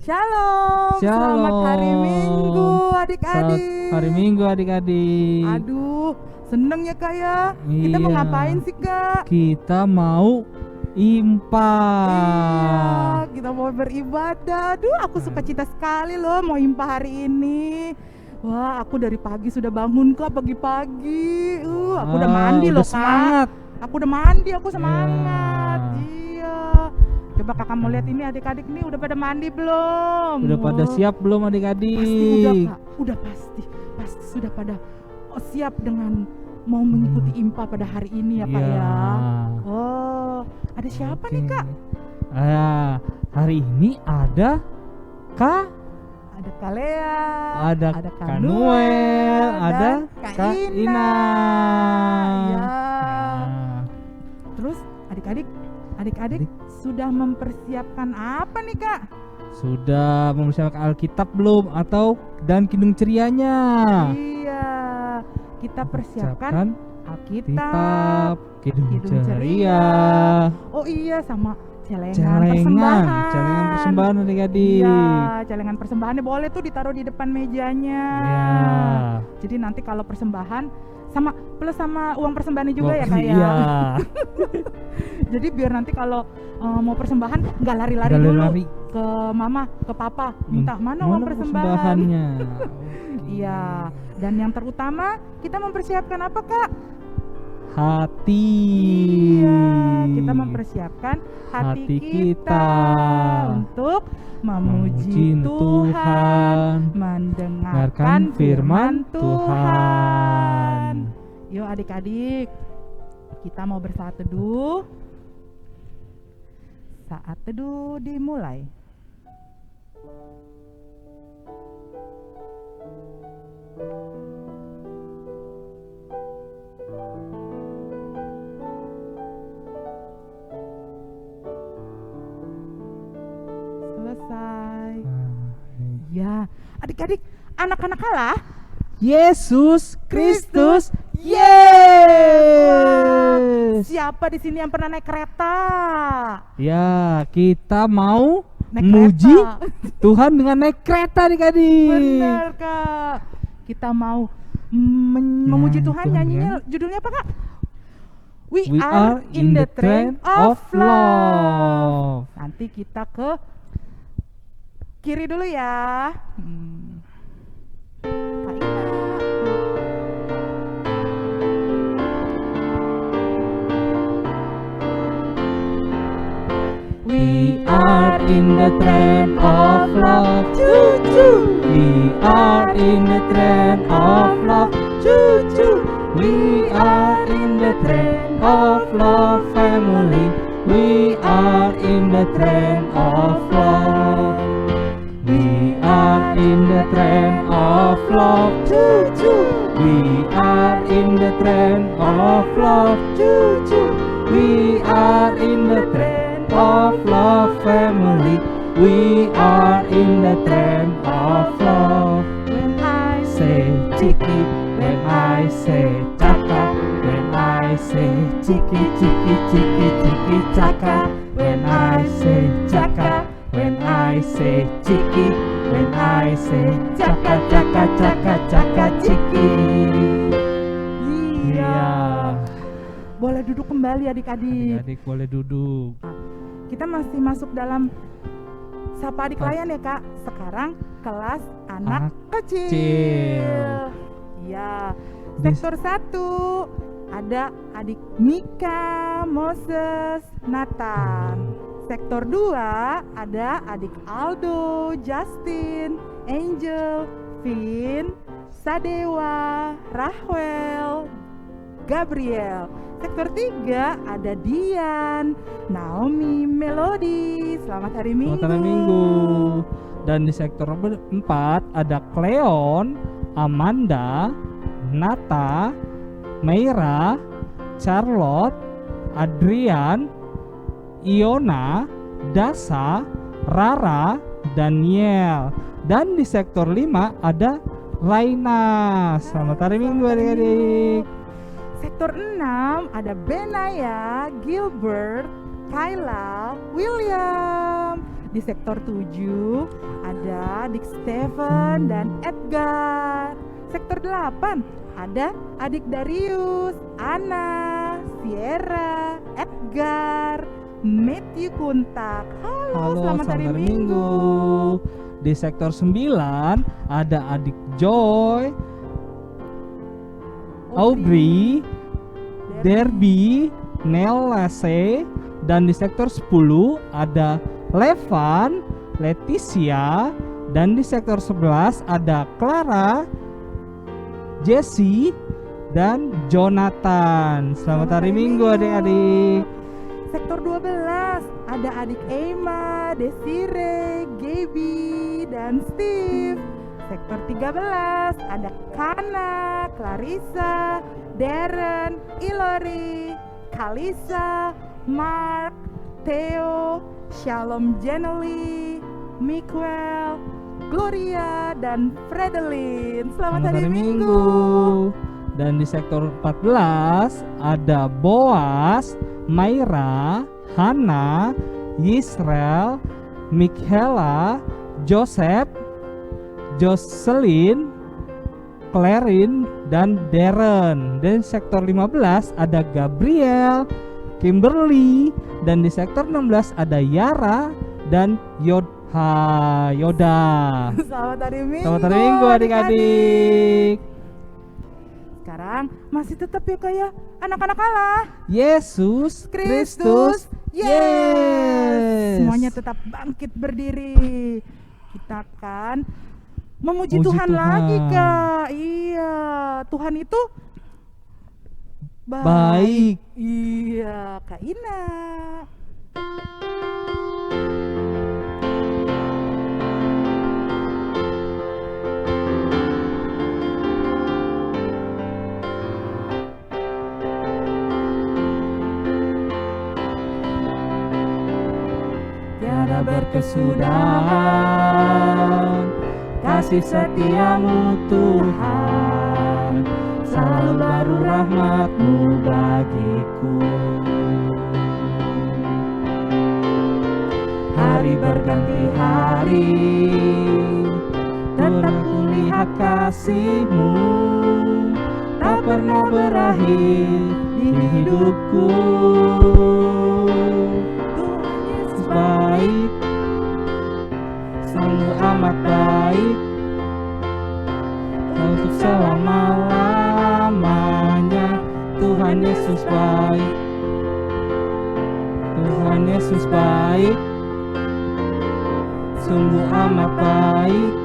Shalom, selamat hari Minggu adik-adik. Selamat hari Minggu adik-adik. Aduh, seneng ya Kak ya. Kita mau Iya. ngapain sih Kak? Kita mau impah. Iya, kita mau beribadah. Aduh, aku suka cita sekali loh mau impah hari ini. Wah, aku dari pagi sudah bangun Kak, pagi-pagi. Aku udah mandi udah loh Kak. semangat. Aku udah mandi, aku semangat. Iya. Coba kakak mau lihat ini adik-adik nih udah pada mandi belum? Udah pada siap belum adik-adik? Pasti udah Kak, udah pasti sudah pada siap dengan mau mengikuti impah pada hari ini ya Kak Iya. ya. Oh, ada siapa nih Kak? Hari ini ada Kak, Ada Kalea, ada Kak Kanuel, ada dan Kak Ina. Ya. Nah, Terus adik-adik sudah mempersiapkan apa nih Kak? sudah mempersiapkan Alkitab belum atau dan Kidung Cerianya? Iya, kita persiapkan Alkitab, Alkitab, Kidung Kidung Ceria, oh iya sama celengan celengan persembahan. persembahan adik-adik. Iya, celengan persembahannya boleh tuh ditaruh di depan mejanya. Iya. Jadi nanti kalau persembahan sama plus sama uang persembahannya juga ya Kak ya. Iya. Jadi biar nanti kalau mau persembahan nggak lari-lari Nggak dulu lari-lari. ke mama, ke papa minta mana uang persembahan. persembahannya? Iya, dan yang terutama kita mempersiapkan apa Kak? Hati. Iya, kita mempersiapkan hati kita untuk memuji Tuhan, mendengarkan firman Tuhan. Yuk adik-adik, kita mau bersaat teduh. Saat teduh dimulai. Selesai. Ya, adik-adik, anak-anak Allah, Yesus Kristus. Yes. Siapa di sini yang pernah naik kereta? Ya, kita mau Naik memuji kereta. Tuhan dengan naik kereta adik-adik. Benar Kak. Kita mau memuji Tuhan, Tuhan nyanyinya ya. judulnya apa Kak? We We are in the train of love. Nanti kita ke kiri dulu ya. Kak Ina. We are in the train of love. Choo choo. We are in the train of love. Choo choo. We are in the train of love family. We are in the train of love. We are in the train of love. Choo choo. We are in the train of love. Choo choo. We are in the train of love family. We are in the train of love. When I Say chiki, when I say chaka. When I say chiki, chiki, chiki, chiki, chaka. When I say chaka. When I say chiki. When I say chaka, chaka, chaka, chaka, chiki. Iya. Boleh duduk kembali adik-adik. Adik-adik boleh duduk. Kita masih masuk dalam Sapa Adik Layan ya Kak. Sekarang kelas anak Anak kecil. kecil. Ya. Sektor 1 ada adik Mika, Moses, Nathan. Sektor 2 ada adik Aldo, Justin, Angel, Vin, Sadewa, Rahwel, Gabriel. Sektor 3 ada Dian, Naomi, Melody. Selamat hari Minggu. Selamat hari Minggu. Dan di sektor 4 ada Cleon, Amanda, Nata, Meira, Charlotte, Adrian, Iona, Dasa, Rara, Daniel. Dan di sektor 5 ada Raina. Selamat hari Minggu adik-adik. Sektor 6 ada Benaya, Gilbert, Kyla, William. Di sektor 7 ada adik Stephen dan Edgar. Sektor 8 ada adik Darius, Anna, Sierra, Edgar, Matthew Kuntak. Halo, selamat hari Minggu. Di sektor 9 ada adik Joy, Aubrey, Derby, Nelase. Dan di sektor 10 ada Levan, Leticia. Dan di sektor 11 ada Clara, Jesse, dan Jonathan. Selamat hari Minggu adik-adik. Sektor 12 ada adik Emma, Desire, Gaby, dan Steve. Sektor 13 ada Kana, Clarissa, Darren, Ilori, Kalisa, Mark, Theo, Shalom Jenely, Miguel, Gloria, dan Fredelin. Selamat hari Minggu. Dan di sektor 14 ada Boas, Maira, Hana, Yisrael, Michaela, Joseph, Jocelyn, Clarin, dan Darren. Dan di sektor 15 ada Gabriel, Kimberly. Dan di sektor 16 ada Yara dan Yoda. Selamat hari Minggu. Selamat hari Minggu adik-adik. Sekarang masih tetap ya kayak anak-anak Allah. Yesus Kristus, yes. Semuanya tetap bangkit berdiri. Kita akan memuji Tuhan lagi Kak. Iya, Tuhan itu baik. Iya, Kak Ina. Tiada berkesudahan kasih setiamu Tuhan, selalu baru rahmat-Mu bagiku. Hari berganti hari, tetap kulihat kasih-Mu, tak pernah berakhir di hidupku. Baik, sungguh amat baik, untuk selama-lamanya. Tuhan Yesus baik, Tuhan Yesus baik, sungguh amat baik,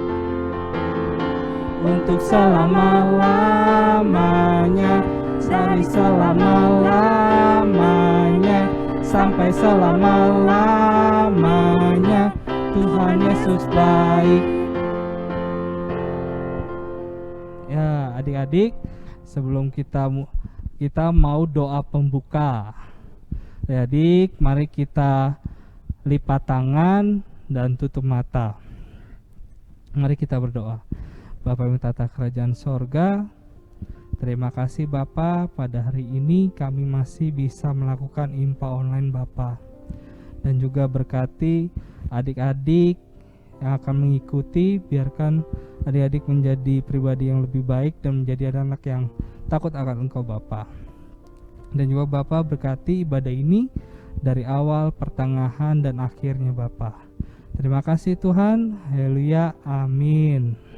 untuk selama-lamanya. Dari selama-lamanya sampai selama-lamanya, Tuhan Yesus baik. Ya adik-adik, sebelum kita mau doa pembuka. Adik, mari kita lipat tangan dan tutup mata. Mari kita berdoa. Bapa yang tata kerajaan sorga, terima kasih Bapa, pada hari ini kami masih bisa melakukan IMPA online Bapa. Dan juga berkati adik-adik yang akan mengikuti, biarkan adik-adik menjadi pribadi yang lebih baik dan menjadi anak yang takut akan Engkau Bapa. Dan juga Bapa berkati ibadah ini dari awal, pertengahan, dan akhirnya Bapa. Terima kasih Tuhan, haleluya, amin.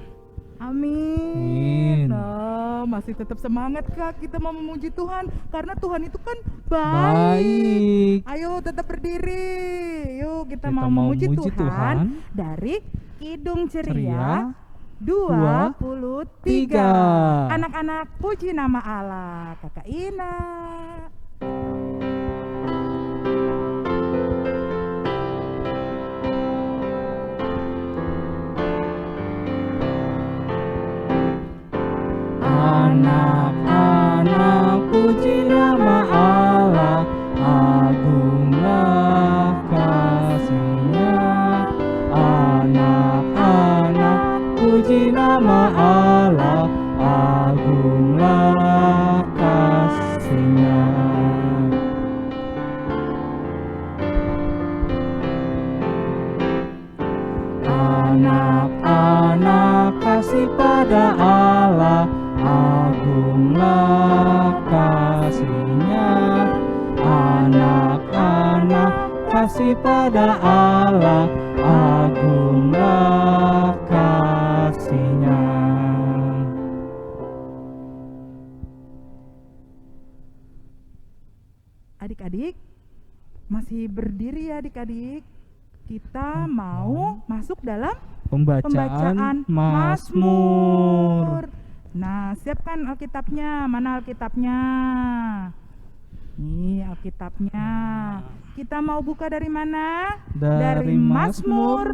Amin. Nah, masih tetap semangat Kak, kita mau memuji Tuhan karena Tuhan itu kan baik. Ayo tetap berdiri. Yuk kita mau memuji Tuhan dari Kidung Ceria 23. Anak-anak puji nama Allah. Kakak Ina. Anak-anak puji nama Allah, agunglah kasih-Nya. Anak-anak puji nama Allah, agunglah kasih-Nya. Anak-anak kasih pada Allah, agunglah kasih-Nya. Anak-anak kasih pada Allah, agunglah kasih-Nya. Adik-adik, masih berdiri ya adik-adik. Kita mau masuk dalam Pembacaan Mazmur. Nah, siapkan Alkitabnya. Mana Alkitabnya? Nih Alkitabnya. Kita mau buka dari mana? Dari Mazmur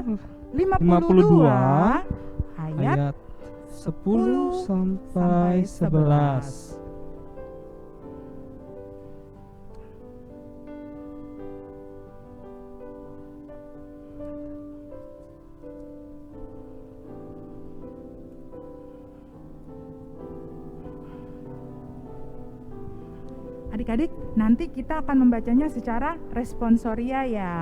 52 ayat 10 sampai 11. Adik-adik, nanti kita akan membacanya secara responsoria ya.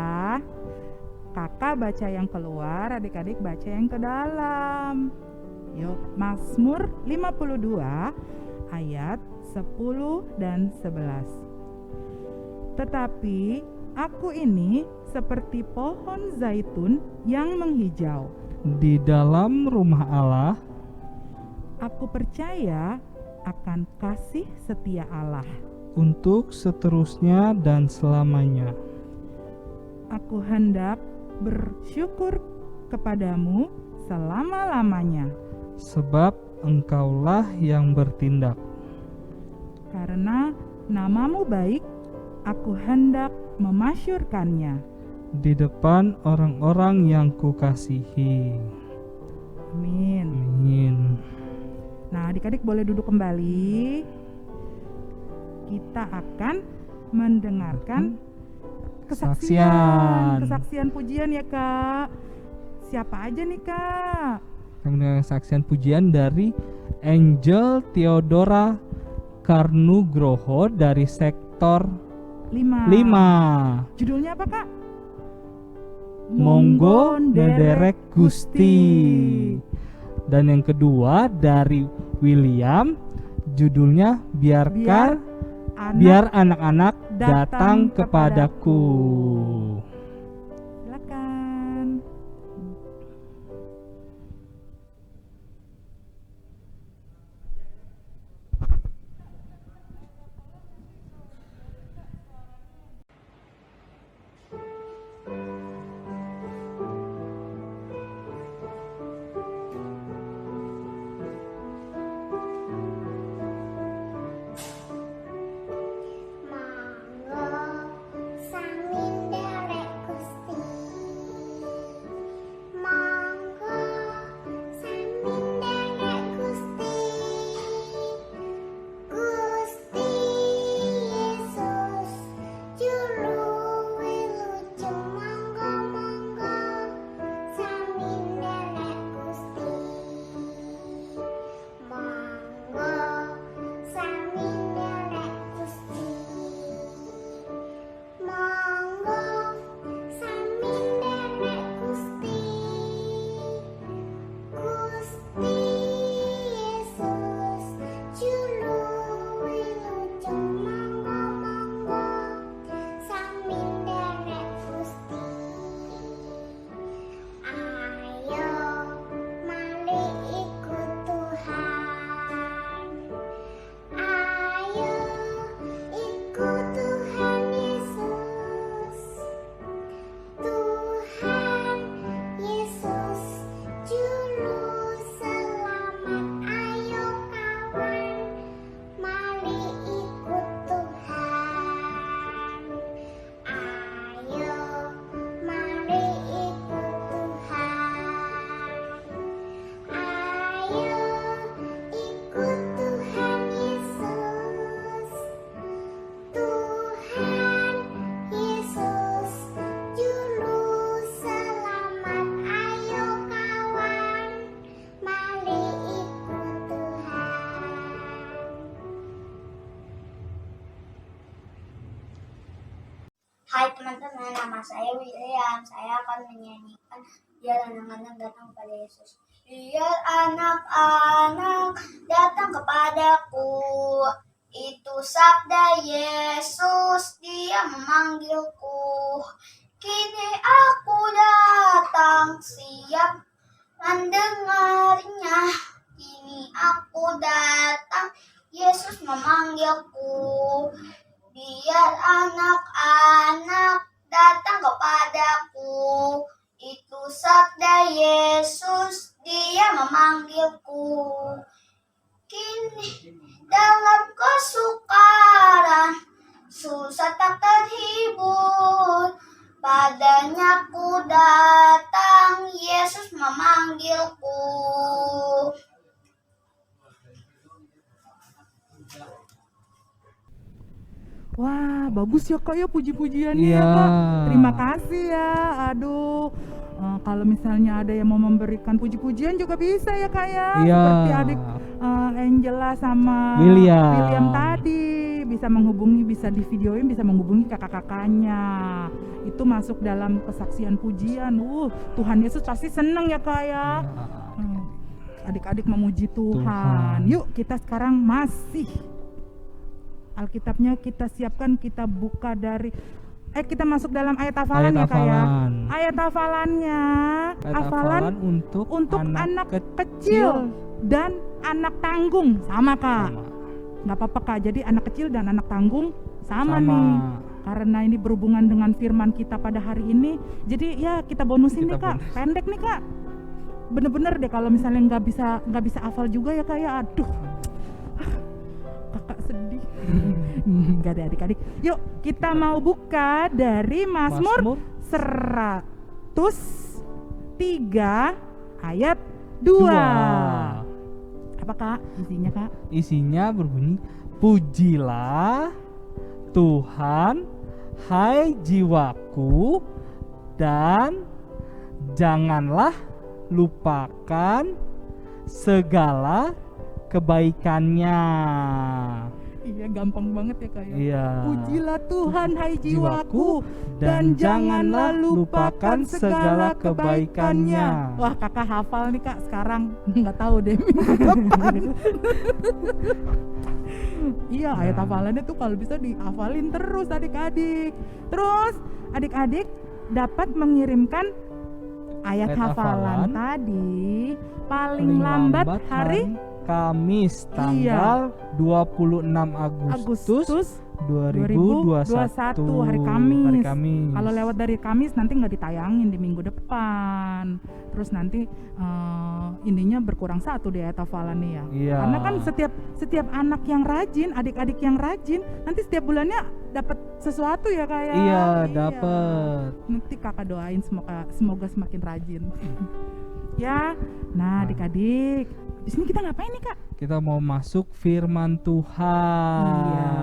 Kakak baca yang keluar, adik-adik baca yang ke dalam. Yuk, Mazmur 52 ayat 10 dan 11. Tetapi aku ini seperti pohon zaitun yang menghijau. Di dalam rumah Allah, Aku percaya akan kasih setia Allah. untuk seterusnya dan selamanya. Aku hendak bersyukur kepadamu selama-lamanya, Sebab Engkaulah yang bertindak. karena namamu baik, aku hendak memasyurkannya. Di depan orang-orang yang kukasihi. Amin. Amin. Nah, adik-adik boleh duduk kembali. Kita akan mendengarkan kesaksian pujian ya Kak. Siapa aja nih Kak? Kami mendengar kesaksian pujian dari Angel Theodora Karnugroho dari sektor 5. Judulnya apa Kak? Monggo Nederek Gusti. Dan yang kedua dari William, judulnya Biar anak-anak datang kepadaku. Silakan. Hai teman-teman, nama saya William. Saya akan menyanyikan Biar anak-anak datang kepada Yesus. Biar anak-anak datang kepadaku. Itu sabda Yesus, Dia memanggilku. Kini aku datang, siap mendengarnya. Kini aku datang, Yesus memanggilku. Biar anak-anak datang kepadaku. Itu sabda Yesus, Dia memanggilku. Kini dalam kesukaran, susah tak terhibur, padanya ku datang, Yesus memanggilku. Wah, bagus ya Kak ya puji-pujiannya ya Kak. Terima kasih ya. Aduh, kalau misalnya ada yang mau memberikan puji-pujian juga bisa ya Kak ya. Seperti adik Angela sama William tadi, bisa menghubungi, bisa di videoin, bisa menghubungi kakak-kakaknya. Itu masuk dalam kesaksian pujian. Tuhan Yesus pasti senang ya Kak ya. Adik-adik memuji Tuhan. Yuk kita sekarang masih Alkitabnya kita siapkan, kita buka dari kita masuk dalam ayat hafalan ya Kak ya. Ayat hafalannya, hafalan untuk anak kecil dan anak tanggung sama Kak. Nggak apa-apa Kak, jadi anak kecil dan anak tanggung sama nih. Karena ini berhubungan dengan firman kita pada hari ini, jadi ya kita bonusin nih Kak, pendek nih Kak. Bener-bener deh kalau misalnya nggak bisa hafal juga ya Kak ya, aduh. Kakak sedih. Enggak ada adik-adik. Yuk kita mau buka dari Mazmur 103 ayat 2. Apa Kak isinya Kak? Isinya berbunyi, pujilah Tuhan hai jiwaku, dan janganlah lupakan segala kebaikannya. Iya, gampang banget ya Kak ya. Iya. Pujilah Tuhan hai jiwaku, dan janganlah lupakan segala kebaikannya. Wah, Kakak hafal nih Kak sekarang. Nggak tahu deh minggu depan. Iya, ayat hafalannya tuh kalau bisa dihafalin terus adik-adik. Terus adik-adik dapat mengirimkan ayat hafalan tadi paling lambat hari Kamis tanggal 26 Agustus 2021 hari Kamis. Kalau lewat dari Kamis nanti nggak ditayangin di minggu depan. Terus nanti ininya berkurang satu di ayat hafalannya ya. Iya. Karena kan setiap anak yang rajin, adik-adik yang rajin, nanti setiap bulannya dapat sesuatu ya Kak ya. Iya, dapat. Nanti Kakak doain semoga semakin rajin. Ya. Nah, adik-adik, di sini kita ngapain nih Kak? Kita mau masuk firman Tuhan. Iya.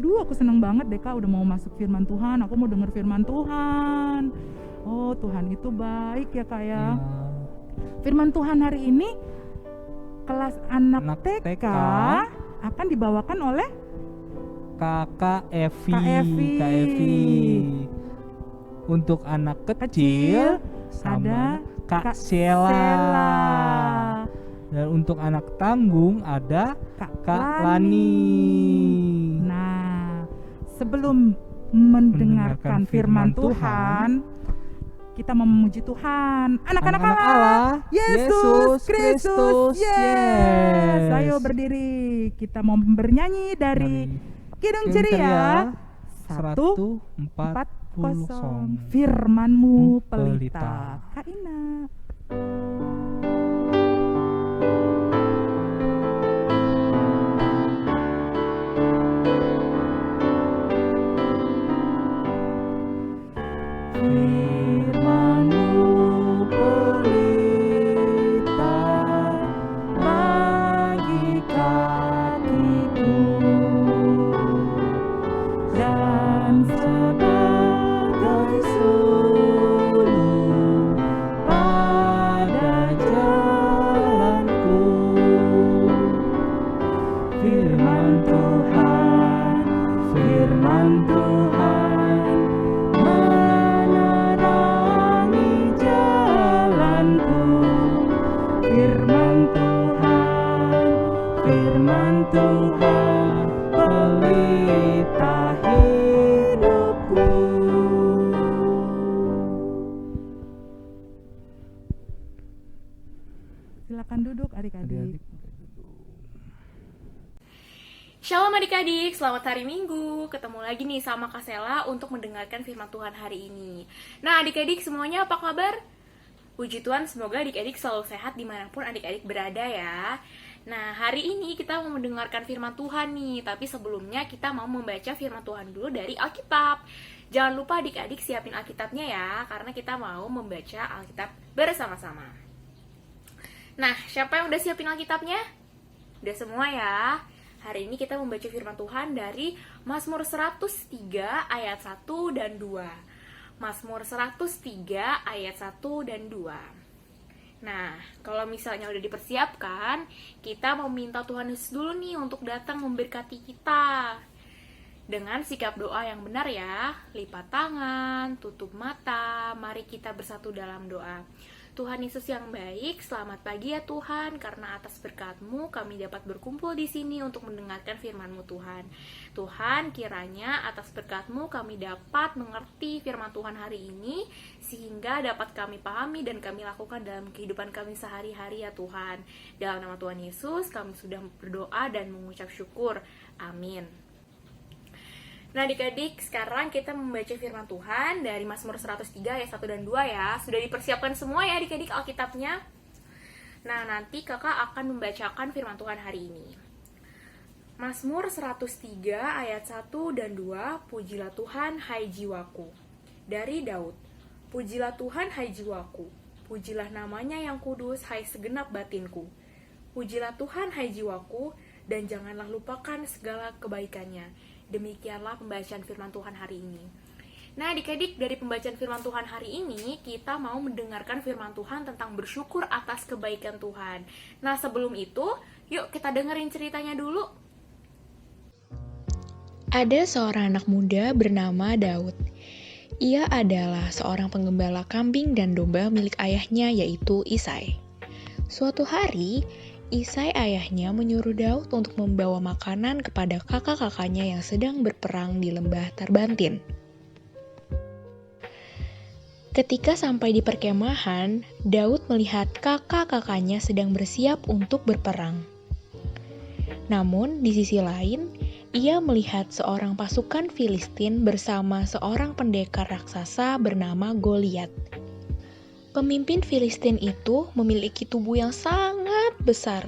Duh, aku seneng banget deh Kak udah mau masuk firman Tuhan. Aku mau denger firman Tuhan. Oh, Tuhan itu baik ya Kak ya. Firman Tuhan hari ini kelas anak TK akan dibawakan oleh Kakak Evi. Untuk anak kecil sama Kak Sheila. Dan untuk anak tanggung ada Kak Lani. Nah, sebelum mendengarkan firman Tuhan, kita memuji Tuhan. Anak-anak Allah, Yesus Kristus. Yes. Ayo berdiri. Kita mau bernyanyi dari Kidung Ceria 140. Firman-Mu pelita. Kak Ina. Sebagai sulung Silakan duduk adik-adik. Shalom adik-adik, selamat hari Minggu. Ketemu lagi nih sama Kak Sela untuk mendengarkan firman Tuhan hari ini. Nah adik-adik semuanya apa kabar? Puji Tuhan, semoga adik-adik selalu sehat dimanapun adik-adik berada ya. Nah hari ini kita mau mendengarkan firman Tuhan nih. Tapi sebelumnya kita mau membaca firman Tuhan dulu dari Alkitab. Jangan lupa adik-adik siapin Alkitabnya ya, karena kita mau membaca Alkitab bersama-sama. Nah siapa yang udah siapin Alkitabnya? Udah semua ya. Hari ini kita membaca firman Tuhan dari Mazmur 103 ayat 1 dan 2. Mazmur 103 ayat 1 dan 2. Nah, kalau misalnya udah dipersiapkan, kita mau minta Tuhan Yesus dulu nih untuk datang memberkati kita. Dengan sikap doa yang benar ya, lipat tangan, tutup mata, mari kita bersatu dalam doa. Tuhan Yesus yang baik, selamat pagi ya Tuhan, karena atas berkat-Mu kami dapat berkumpul di sini untuk mendengarkan firman-Mu Tuhan. Tuhan, kiranya atas berkat-Mu kami dapat mengerti firman Tuhan hari ini, sehingga dapat kami pahami dan kami lakukan dalam kehidupan kami sehari-hari ya Tuhan. Dalam nama Tuhan Yesus, kami sudah berdoa dan mengucap syukur. Amin. Nah adik-adik, sekarang kita membaca firman Tuhan dari Mazmur 103 ayat 1 dan 2 ya. Sudah dipersiapkan semua ya adik-adik Alkitabnya. Nah nanti kakak akan membacakan firman Tuhan hari ini. Mazmur 103 ayat 1 dan 2, Pujilah Tuhan hai jiwaku. Dari Daud, Pujilah Tuhan hai jiwaku, pujilah namanya yang kudus hai segenap batinku. Pujilah Tuhan hai jiwaku, dan janganlah lupakan segala kebaikannya. Demikianlah pembacaan firman Tuhan hari ini. Nah adik-adik, dari pembacaan firman Tuhan hari ini kita mau mendengarkan firman Tuhan tentang bersyukur atas kebaikan Tuhan. Nah sebelum itu, yuk kita dengerin ceritanya dulu. Ada seorang anak muda bernama Daud. Ia adalah seorang penggembala kambing dan domba milik ayahnya, yaitu Isai. Suatu hari, Isai ayahnya menyuruh Daud untuk membawa makanan kepada kakak-kakaknya yang sedang berperang di lembah Tarbantin. Ketika sampai di perkemahan, Daud melihat kakak-kakaknya sedang bersiap untuk berperang. Namun, di sisi lain, ia melihat seorang pasukan Filistin bersama seorang pendekar raksasa bernama Goliat. Pemimpin Filistin itu memiliki tubuh yang sangat besar,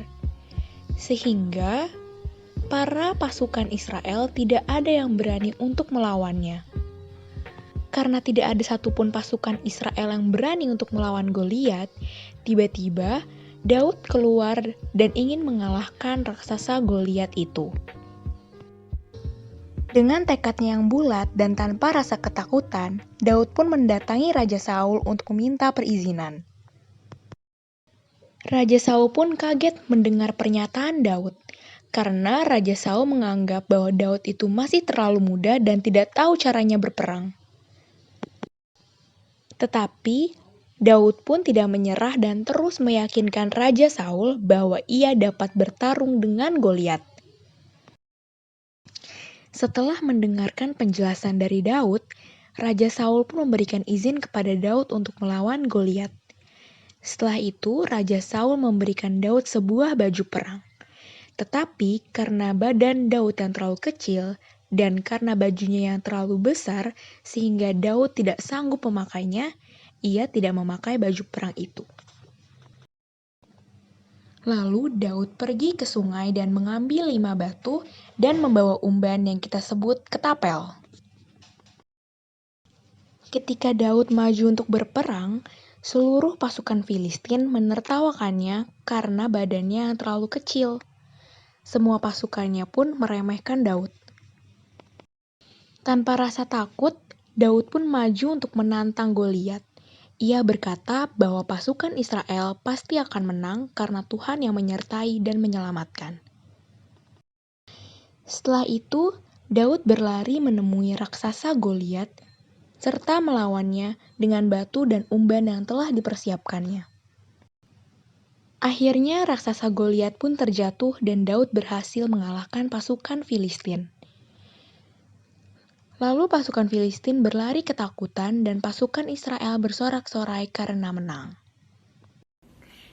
sehingga para pasukan Israel tidak ada yang berani untuk melawannya. Karena tidak ada satupun pasukan Israel yang berani untuk melawan Goliat, tiba-tiba Daud keluar dan ingin mengalahkan raksasa Goliat itu. Dengan tekadnya yang bulat dan tanpa rasa ketakutan, Daud pun mendatangi Raja Saul untuk meminta perizinan. Raja Saul pun kaget mendengar pernyataan Daud, karena Raja Saul menganggap bahwa Daud itu masih terlalu muda dan tidak tahu caranya berperang. Tetapi, Daud pun tidak menyerah dan terus meyakinkan Raja Saul bahwa ia dapat bertarung dengan Goliat. Setelah mendengarkan penjelasan dari Daud, Raja Saul pun memberikan izin kepada Daud untuk melawan Goliat. Setelah itu, Raja Saul memberikan Daud sebuah baju perang. Tetapi karena badan Daud yang terlalu kecil dan karena bajunya yang terlalu besar sehingga Daud tidak sanggup memakainya, ia tidak memakai baju perang itu. Lalu Daud pergi ke sungai dan mengambil 5 batu dan membawa umban yang kita sebut ketapel. Ketika Daud maju untuk berperang, seluruh pasukan Filistin menertawakannya karena badannya yang terlalu kecil. Semua pasukannya pun meremehkan Daud. Tanpa rasa takut, Daud pun maju untuk menantang Goliat. Ia berkata bahwa pasukan Israel pasti akan menang karena Tuhan yang menyertai dan menyelamatkan. Setelah itu, Daud berlari menemui raksasa Goliat serta melawannya dengan batu dan umban yang telah dipersiapkannya. Akhirnya raksasa Goliat pun terjatuh dan Daud berhasil mengalahkan pasukan Filistin. Lalu pasukan Filistin berlari ketakutan dan pasukan Israel bersorak-sorai karena menang.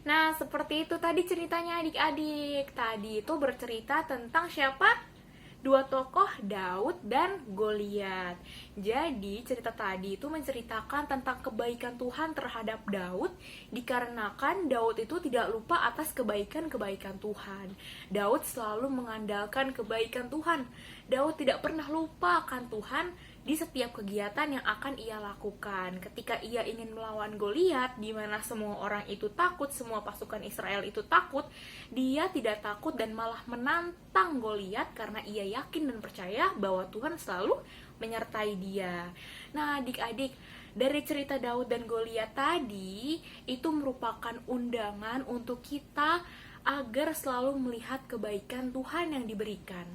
Nah, seperti itu tadi ceritanya adik-adik. Tadi itu bercerita tentang siapa? Dua tokoh, Daud dan Goliat. Jadi cerita tadi itu menceritakan tentang kebaikan Tuhan terhadap Daud, dikarenakan Daud itu tidak lupa atas kebaikan-kebaikan Tuhan. Daud selalu mengandalkan kebaikan Tuhan. Daud tidak pernah lupa akan Tuhan di setiap kegiatan yang akan ia lakukan. Ketika ia ingin melawan Goliat, di mana semua orang itu takut, semua pasukan Israel itu takut, dia tidak takut dan malah menantang Goliat karena ia yakin dan percaya bahwa Tuhan selalu menyertai dia. Nah, adik-adik, dari cerita Daud dan Goliat tadi, itu merupakan undangan untuk kita agar selalu melihat kebaikan Tuhan yang diberikan.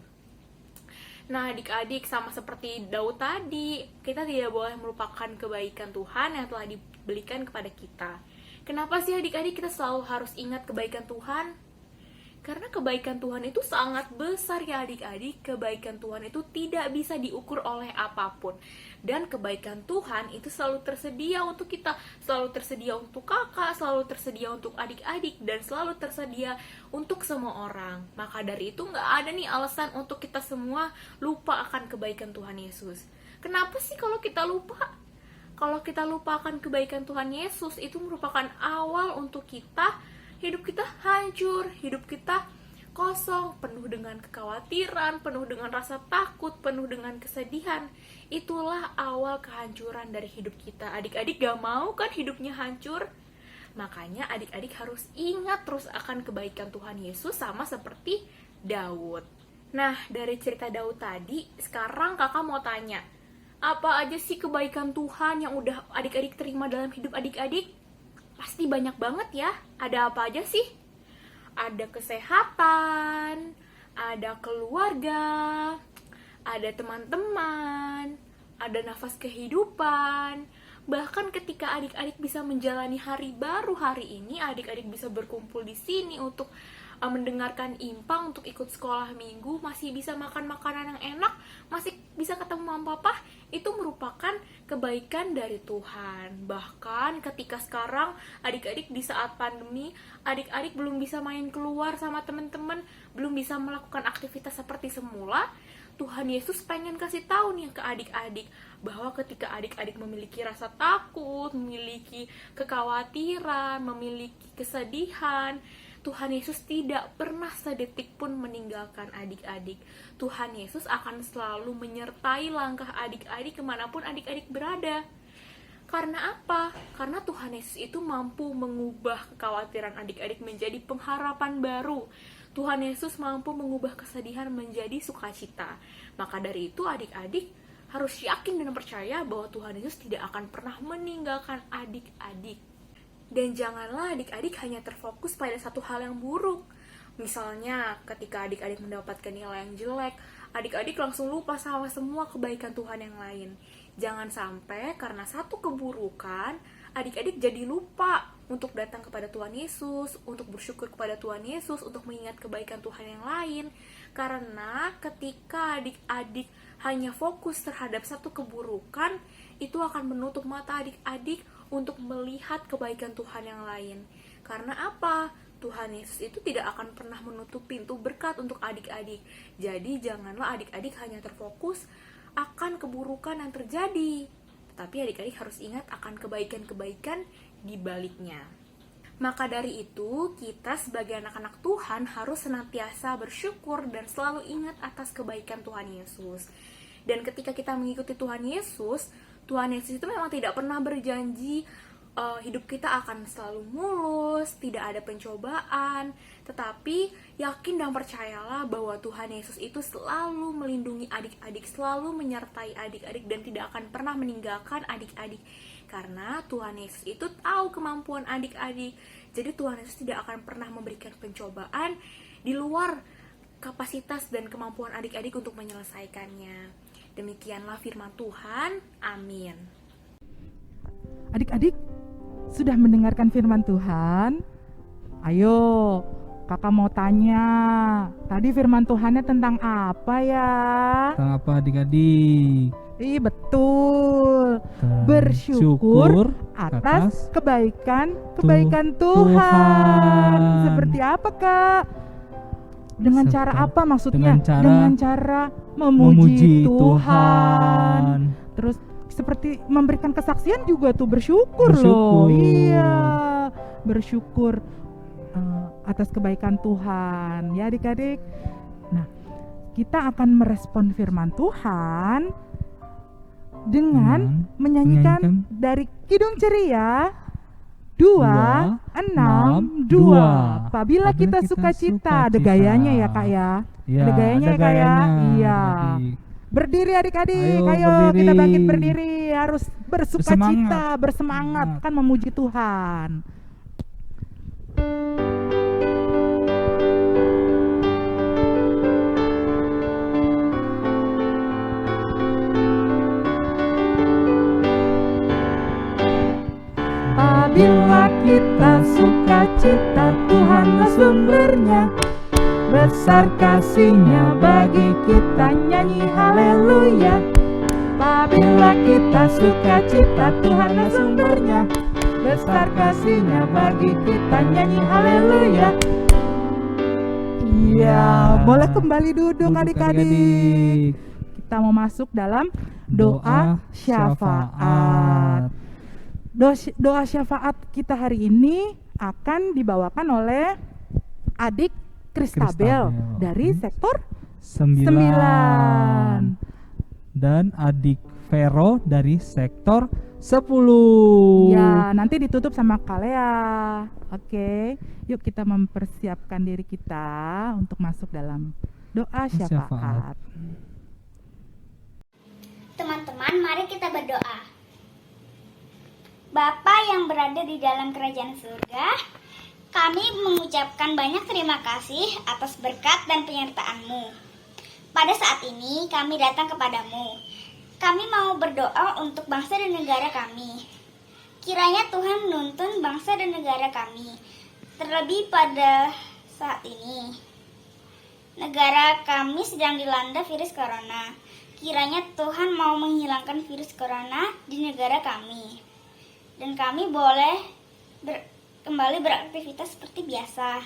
Nah, adik-adik, sama seperti Daud tadi, kita tidak boleh melupakan kebaikan Tuhan yang telah diberikan kepada kita. Kenapa sih adik-adik kita selalu harus ingat kebaikan Tuhan? Karena kebaikan Tuhan itu sangat besar ya adik-adik. Kebaikan Tuhan itu tidak bisa diukur oleh apapun. Dan kebaikan Tuhan itu selalu tersedia untuk kita. Selalu tersedia untuk kakak, selalu tersedia untuk adik-adik, dan selalu tersedia untuk semua orang. Maka dari itu gak ada nih alasan untuk kita semua lupa akan kebaikan Tuhan Yesus. Kenapa sih kalau kita lupa? Kalau kita lupa akan kebaikan Tuhan Yesus, itu merupakan awal untuk hidup kita hancur, hidup kita kosong, penuh dengan kekhawatiran, penuh dengan rasa takut, penuh dengan kesedihan. Itulah awal kehancuran dari hidup kita. Adik-adik gak mau kan hidupnya hancur? Makanya adik-adik harus ingat terus akan kebaikan Tuhan Yesus sama seperti Daud. Nah, dari cerita Daud tadi, sekarang kakak mau tanya, apa aja sih kebaikan Tuhan yang udah adik-adik terima dalam hidup adik-adik? Pasti banyak banget ya. Ada apa aja sih? Ada kesehatan, ada keluarga, ada teman-teman, ada nafas kehidupan. Bahkan ketika adik-adik bisa menjalani hari baru hari ini, adik-adik bisa berkumpul di sini untuk mendengarkan impang, untuk ikut sekolah minggu, masih bisa makan makanan yang enak, masih bisa ketemu mama papa, itu merupakan kebaikan dari Tuhan. Bahkan ketika sekarang adik-adik di saat pandemi, adik-adik belum bisa main keluar sama teman-teman, belum bisa melakukan aktivitas seperti semula, Tuhan Yesus pengen kasih tahu nih ke adik-adik bahwa ketika adik-adik memiliki rasa takut, memiliki kekhawatiran, memiliki kesedihan, Tuhan Yesus tidak pernah sedetik pun meninggalkan adik-adik. Tuhan Yesus akan selalu menyertai langkah adik-adik kemanapun adik-adik berada. Karena apa? Karena Tuhan Yesus itu mampu mengubah kekhawatiran adik-adik menjadi pengharapan baru. Tuhan Yesus mampu mengubah kesedihan menjadi sukacita. Maka dari itu adik-adik harus yakin dan percaya bahwa Tuhan Yesus tidak akan pernah meninggalkan adik-adik. Dan janganlah adik-adik hanya terfokus pada satu hal yang buruk. Misalnya, ketika adik-adik mendapatkan nilai yang jelek, adik-adik langsung lupa sama semua kebaikan Tuhan yang lain. Jangan sampai karena satu keburukan, adik-adik jadi lupa untuk datang kepada Tuhan Yesus, untuk bersyukur kepada Tuhan Yesus, untuk mengingat kebaikan Tuhan yang lain. Karena ketika adik-adik hanya fokus terhadap satu keburukan, itu akan menutup mata adik-adik untuk melihat kebaikan Tuhan yang lain. Karena apa? Tuhan Yesus itu tidak akan pernah menutup pintu berkat untuk adik-adik. Jadi janganlah adik-adik hanya terfokus akan keburukan yang terjadi, tetapi adik-adik harus ingat akan kebaikan-kebaikan di baliknya. Maka dari itu, kita sebagai anak-anak Tuhan harus senantiasa bersyukur dan selalu ingat atas kebaikan Tuhan Yesus. Dan ketika kita mengikuti Tuhan Yesus itu memang tidak pernah berjanji hidup kita akan selalu mulus, tidak ada pencobaan, tetapi yakin dan percayalah bahwa Tuhan Yesus itu selalu melindungi adik-adik, selalu menyertai adik-adik, dan tidak akan pernah meninggalkan adik-adik. Karena Tuhan Yesus itu tahu kemampuan adik-adik. Jadi Tuhan Yesus tidak akan pernah memberikan pencobaan di luar kapasitas dan kemampuan adik-adik untuk menyelesaikannya. Demikianlah firman Tuhan. Amin. Adik-adik sudah mendengarkan firman Tuhan? Ayo, kakak mau tanya. Tadi firman Tuhannya tentang apa ya? Tentang apa adik-adik? Betul. Bersyukur atas kebaikan Tuhan. Tuhan. Seperti apa, Kak? Dengan cara apa maksudnya? Dengan cara memuji Tuhan. Tuhan. Terus seperti memberikan kesaksian juga tuh bersyukur loh. Iya, bersyukur atas kebaikan Tuhan. Ya adik-adik. Nah, kita akan merespon firman Tuhan dengan menyanyikan dari Kidung Ceria 262. Apabila kita sukacita, ada gayanya ya Kak ya. Ya, ada gayanya ya Kak ya. Iya. adik. Berdiri adik-adik, ayo berdiri. kita bangkit berdiri, harus bersukacita, bersemangat kan memuji Tuhan. Apabila kita sukacita, Tuhanlah sumbernya, besar kasih-Nya bagi kita, nyanyi haleluya. Apabila kita sukacita, Tuhanlah sumbernya, besar kasih-Nya bagi kita, nyanyi haleluya. Iya, boleh kembali duduk adik-adik. Kita mau masuk dalam doa syafaat. Doa syafaat kita hari ini akan dibawakan oleh adik Kristabel dari sektor 9 dan adik Vero dari sektor 10. Ya, nanti ditutup sama Kalea. Oke, yuk kita mempersiapkan diri kita untuk masuk dalam doa syafaat. Teman-teman, mari kita berdoa. Bapa yang berada di dalam kerajaan surga, kami mengucapkan banyak terima kasih atas berkat dan penyertaan-Mu. Pada saat ini kami datang kepadamu. Kami mau berdoa untuk bangsa dan negara kami. Kiranya Tuhan menuntun bangsa dan negara kami. Terlebih pada saat ini, negara kami sedang dilanda virus corona. Kiranya Tuhan mau menghilangkan virus corona di negara kami. Dan kami boleh kembali beraktivitas seperti biasa.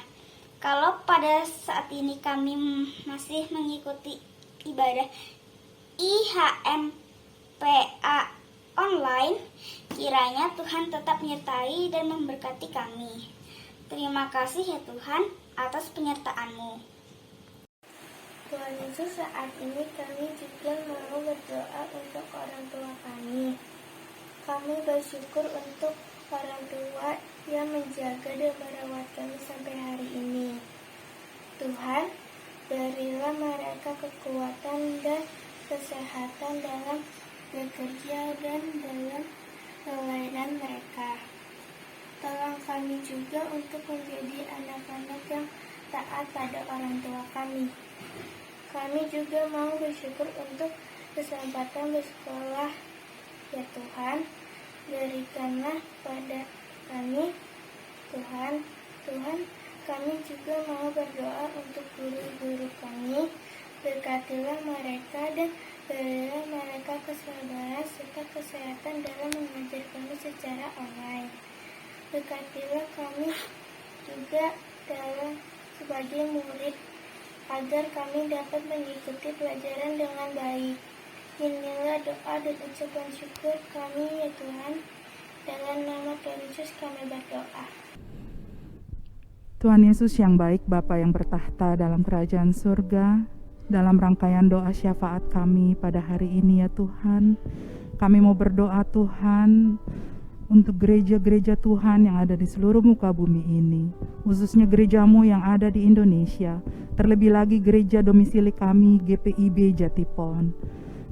Kalau pada saat ini kami masih mengikuti ibadah IHMPA online, kiranya Tuhan tetap menyertai dan memberkati kami. Terima kasih ya Tuhan atas penyertaan-Mu. Tuhan Yesus, saat ini kami juga mau berdoa untuk orang tua kami. Kami bersyukur untuk orang tua yang menjaga dan merawat kami sampai hari ini. Tuhan, berilah mereka kekuatan dan kesehatan dalam bekerja dan dalam pelayanan mereka. Tolong kami juga untuk menjadi anak-anak yang taat pada orang tua kami. Kami juga mau bersyukur untuk kesempatan bersekolah. Ya Tuhan, berikanlah pada kami, Tuhan, kami juga mau berdoa untuk guru-guru kami. Berkatilah mereka dan berilah mereka kesabaran serta kesehatan dalam mengajar kami secara online. Berkatilah kami juga dalam sebagai murid, agar kami dapat mengikuti pelajaran dengan baik. Inilah doa dan ucapan syukur kami ya Tuhan. Dalam nama Tuhan Yesus kami berdoa. Tuhan Yesus yang baik, Bapa yang bertahta dalam kerajaan surga, dalam rangkaian doa syafaat kami pada hari ini ya Tuhan, kami mau berdoa Tuhan untuk gereja-gereja Tuhan yang ada di seluruh muka bumi ini, khususnya gerejamu yang ada di Indonesia, terlebih lagi gereja domisili kami GPIB Jatipon.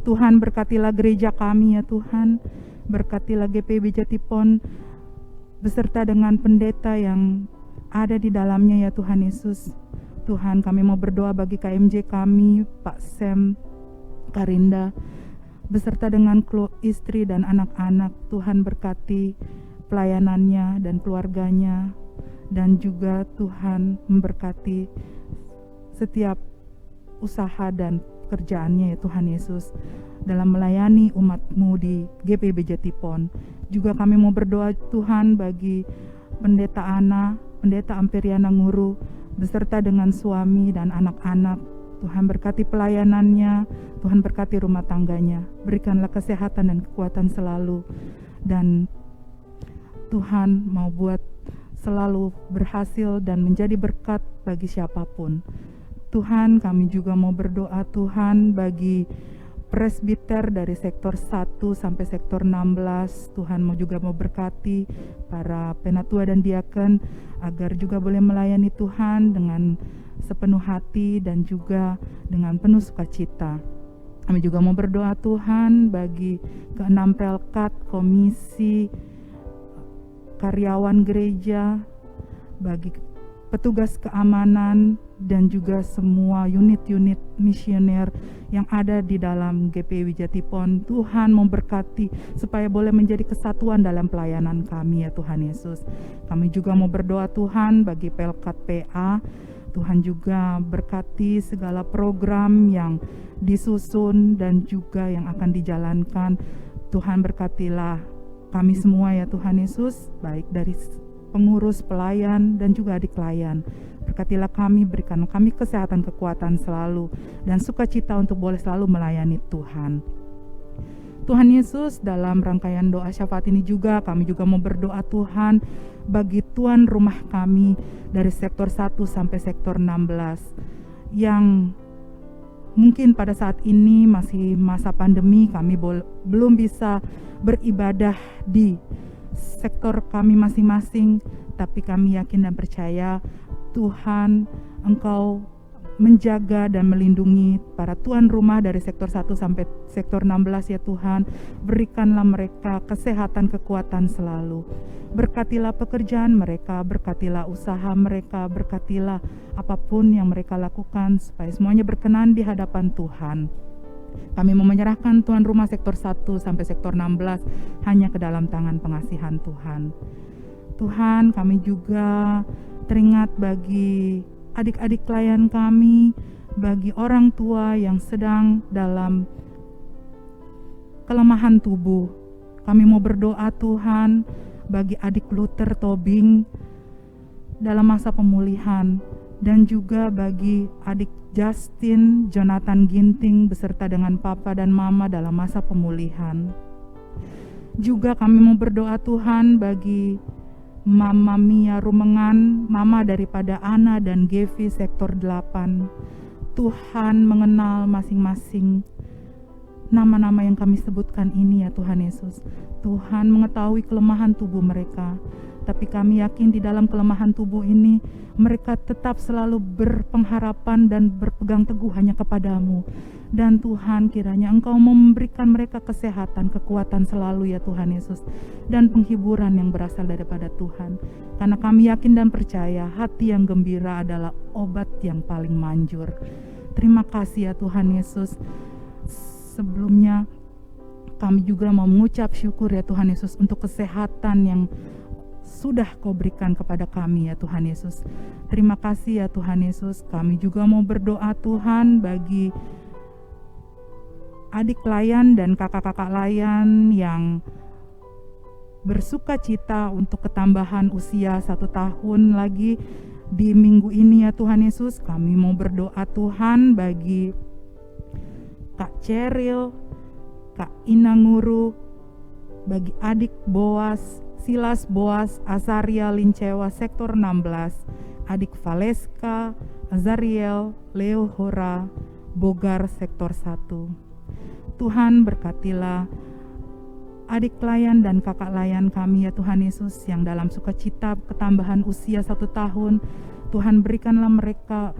Tuhan, berkatilah gereja kami ya Tuhan, berkatilah GPIB Jatipon beserta dengan pendeta yang ada di dalamnya ya Tuhan Yesus. Tuhan, kami mau berdoa bagi KMJ kami, Pak Sam Karinda, beserta dengan istri dan anak-anak. Tuhan, berkati pelayanannya dan keluarganya, dan juga Tuhan memberkati setiap usaha dan pekerjaannya ya Tuhan Yesus, dalam melayani umat-Mu di GPIB Jatipon. Juga kami mau berdoa Tuhan bagi Pendeta Ana, Pendeta Amperiana Nguru, beserta dengan suami dan anak-anak. Tuhan berkati pelayanannya, Tuhan berkati rumah tangganya, berikanlah kesehatan dan kekuatan selalu, dan Tuhan mau buat selalu berhasil dan menjadi berkat bagi siapapun. Tuhan, kami juga mau berdoa Tuhan bagi presbiter dari sektor 1 sampai sektor 16. Tuhan mau juga mau berkati para penatua dan diaken agar juga boleh melayani Tuhan dengan sepenuh hati dan juga dengan penuh sukacita. Kami juga mau berdoa Tuhan bagi ke-6 Pelkat, komisi, karyawan gereja, bagi petugas keamanan, dan juga semua unit-unit misioner yang ada di dalam GPIB Jatipon. Tuhan memberkati supaya boleh menjadi kesatuan dalam pelayanan kami ya Tuhan Yesus. Kami juga mau berdoa Tuhan bagi Pelkat PA. Tuhan juga berkati segala program yang disusun dan juga yang akan dijalankan. Tuhan berkatilah kami semua ya Tuhan Yesus, baik dari pengurus, pelayan, dan juga adik pelayan. Berkatilah kami, berikan kami kesehatan, kekuatan selalu, dan sukacita untuk boleh selalu melayani Tuhan. Tuhan Yesus, dalam rangkaian doa syafaat ini juga, kami juga mau berdoa Tuhan bagi tuan rumah kami dari sektor 1 sampai sektor 16, yang mungkin pada saat ini masih masa pandemi, kami belum bisa beribadah di sektor kami masing-masing, tapi kami yakin dan percaya Tuhan, Engkau menjaga dan melindungi para tuan rumah dari sektor 1 sampai sektor 16 ya Tuhan. Berikanlah mereka kesehatan, kekuatan selalu. Berkatilah pekerjaan mereka, berkatilah usaha mereka, berkatilah apapun yang mereka lakukan supaya semuanya berkenan di hadapan Tuhan. Kami mau menyerahkan tuan rumah sektor 1 sampai sektor 16 hanya ke dalam tangan pengasihan Tuhan. Tuhan, kami juga teringat bagi adik-adik klien kami, bagi orang tua yang sedang dalam kelemahan tubuh. Kami mau berdoa Tuhan bagi adik Luther Tobing dalam masa pemulihan, dan juga bagi adik Justin Jonathan Ginting beserta dengan papa dan mama dalam masa pemulihan. Juga kami mau berdoa Tuhan bagi Mama Mia Rumengan, mama daripada Ana dan Gevi sektor 8. Tuhan mengenal masing-masing nama-nama yang kami sebutkan ini ya Tuhan Yesus. Tuhan mengetahui kelemahan tubuh mereka, tapi kami yakin di dalam kelemahan tubuh ini mereka tetap selalu berpengharapan dan berpegang teguh hanya kepadamu. Dan Tuhan, kiranya Engkau memberikan mereka kesehatan, kekuatan selalu ya Tuhan Yesus, dan penghiburan yang berasal daripada Tuhan. Karena kami yakin dan percaya hati yang gembira adalah obat yang paling manjur. Terima kasih ya Tuhan Yesus. Sebelumnya kami juga mau mengucap syukur ya Tuhan Yesus untuk kesehatan yang sudah Kau berikan kepada kami ya Tuhan Yesus. Terima kasih ya Tuhan Yesus. Kami juga mau berdoa Tuhan bagi adik layan dan kakak-kakak layan yang bersuka cita untuk ketambahan usia 1 tahun lagi di minggu ini ya Tuhan Yesus. Kami mau berdoa Tuhan bagi Kak Ceril, Kak Ina Nguru, bagi adik Boas, Silas Boas, Azaria Lincewa sektor 16, adik Valeska, Azariel, Leo Hora, Bogar sektor 1. Tuhan berkatilah adik layan dan kakak layan kami ya Tuhan Yesus yang dalam sukacita ketambahan usia 1 tahun. Tuhan berikanlah mereka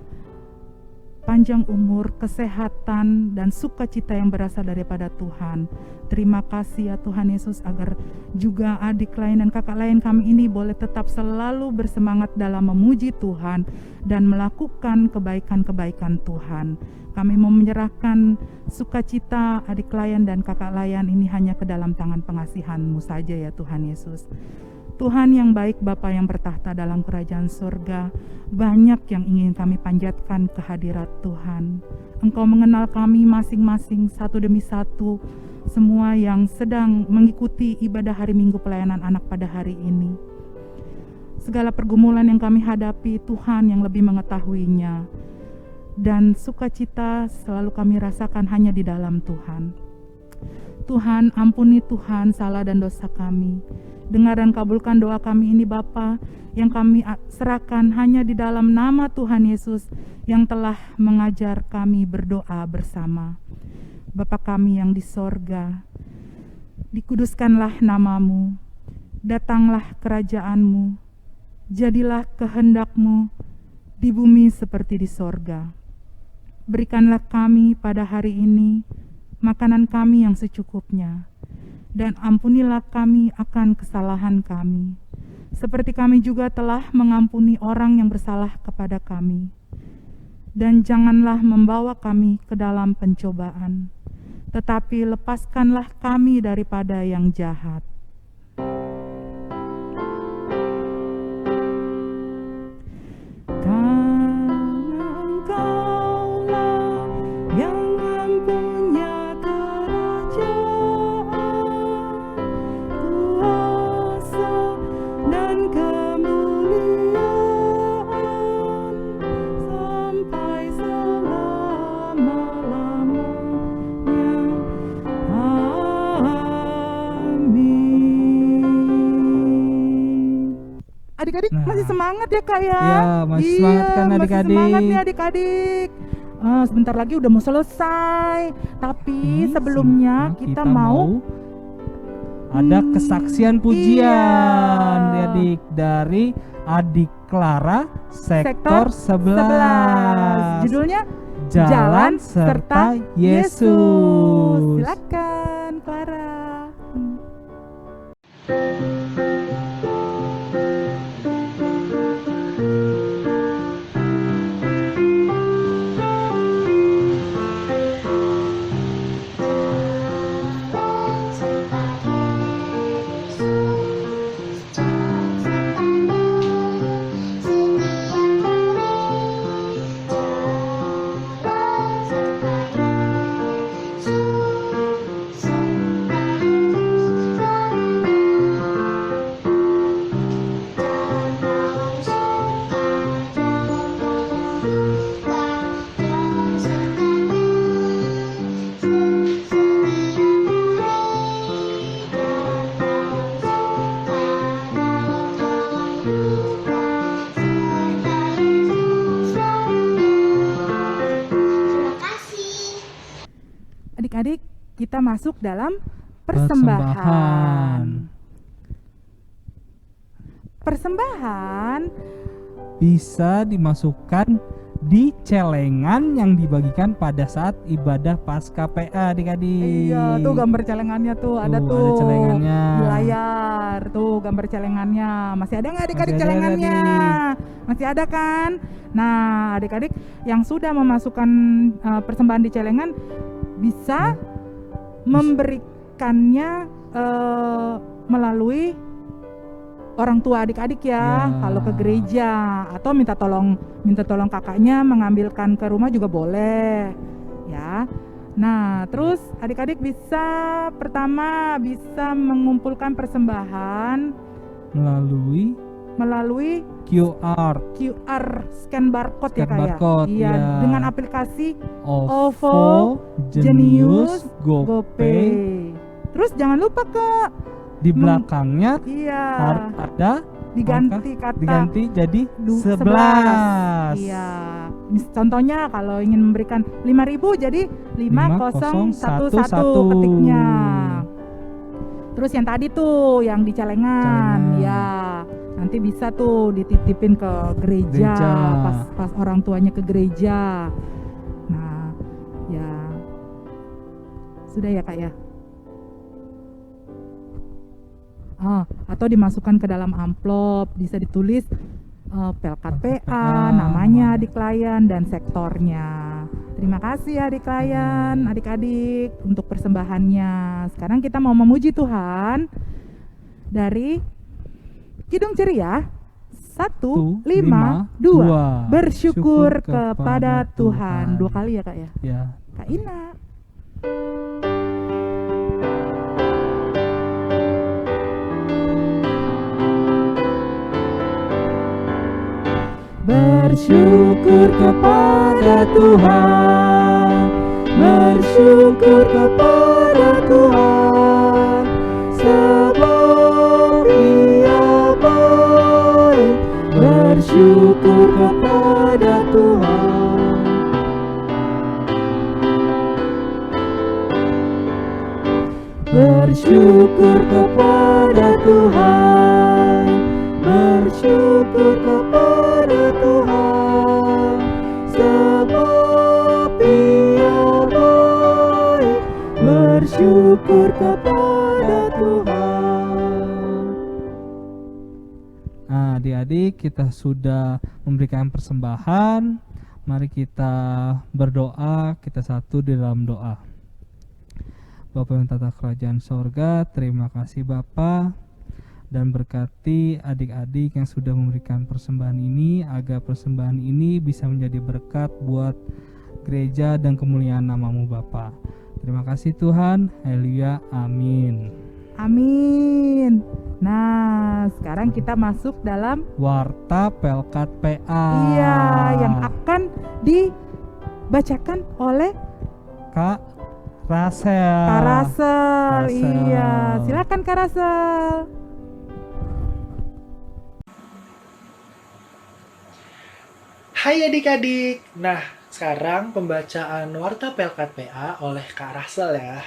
panjang umur, kesehatan, dan sukacita yang berasal daripada Tuhan. Terima kasih ya Tuhan Yesus, agar juga adik lain dan kakak lain kami ini boleh tetap selalu bersemangat dalam memuji Tuhan dan melakukan kebaikan-kebaikan Tuhan. Kami mau menyerahkan sukacita adik layan dan kakak layan ini hanya ke dalam tangan pengasihan-Mu saja ya Tuhan Yesus. Tuhan yang baik, Bapa yang bertahta dalam kerajaan surga, banyak yang ingin kami panjatkan ke hadirat Tuhan. Engkau mengenal kami masing-masing satu demi satu, semua yang sedang mengikuti ibadah hari Minggu pelayanan anak pada hari ini. Segala pergumulan yang kami hadapi, Tuhan yang lebih mengetahuinya. Dan sukacita selalu kami rasakan hanya di dalam Tuhan. Tuhan, ampuni Tuhan salah dan dosa kami. Dengar dan kabulkan doa kami ini Bapa, yang kami serahkan hanya di dalam nama Tuhan Yesus yang telah mengajar kami berdoa bersama. Bapa kami yang di sorga, dikuduskanlah namamu, datanglah kerajaanmu, jadilah kehendak-Mu di bumi seperti di sorga. Berikanlah kami pada hari ini makanan kami yang secukupnya, dan ampunilah kami akan kesalahan kami, seperti kami juga telah mengampuni orang yang bersalah kepada kami. Dan janganlah membawa kami ke dalam pencobaan, tetapi lepaskanlah kami daripada yang jahat. Adik-adik masih semangat ya Kak ya? Iya, masih semangat kan adik-adik? Masih semangat nih adik-adik. Sebentar lagi udah mau selesai. Tapi sebelumnya kita mau ada kesaksian pujian iya. adik dari adik Clara sektor 11. Judulnya Jalan serta Yesus. Silakan Clara. Adik-adik, kita masuk dalam persembahan. Persembahan bisa dimasukkan di celengan yang dibagikan pada saat ibadah Paskah PA adik-adik. Iya, tuh gambar celengannya tuh, ada tuh. Ada celengannya. Di layar, tuh gambar celengannya. Masih ada nggak adik-adik celengannya? Masih ada kan? Nah, adik-adik yang sudah memasukkan persembahan di celengan bisa memberikannya melalui orang tua adik-adik ya, kalau ke gereja atau minta tolong kakaknya mengambilkan ke rumah juga boleh ya. Nah, terus adik-adik pertama bisa mengumpulkan persembahan melalui QR scan barcode ya Kak ya. Iya, dengan aplikasi OVO, Genius, GoPay. Terus jangan lupa Kak, di belakangnya ada diganti jadi 11. Iya. Contohnya kalau ingin memberikan 5.000 jadi 5011 ketiknya. Terus yang tadi tuh yang di celengan ya. Nanti bisa tuh dititipin ke gereja. Pas orang tuanya ke gereja. Nah, ya. Sudah ya Kak ya? Atau dimasukkan ke dalam amplop, bisa ditulis Pelkat PA, namanya adik klien dan sektornya. Terima kasih adik klien, adik-adik untuk persembahannya. Sekarang kita mau memuji Tuhan dari Kidung ceria 152. Bersyukur kepada Tuhan. 2 kali ya Kak ya. Ya. Kak Ina. Bersyukur kepada Tuhan, bersyukur kepada Tuhan, sebab Ia baik. Bersyukur kepada Tuhan. Bersyukur kepada Tuhan, bersyukur kepada Tuhan, sebab Ia baik. Bersyukur kepada Tuhan. Nah, adik-adik, kita sudah memberikan persembahan. Mari kita berdoa, kita satu di dalam doa. Bapa yang tata kerajaan sorga, terima kasih Bapa, dan berkati adik-adik yang sudah memberikan persembahan ini, agar persembahan ini bisa menjadi berkat buat gereja dan kemuliaan nama-Mu Bapa. Terima kasih Tuhan, haleluya, amin. Amin. Nah, sekarang kita masuk dalam Warta Pelkat PA. Iya, yang akan dibacakan oleh Kak Rasel. Kak Rasel. Rasel. Iya, silakan Kak Rasel. Hai adik-adik. Nah, sekarang pembacaan Warta Pelkat PA oleh Kak Rasel ya.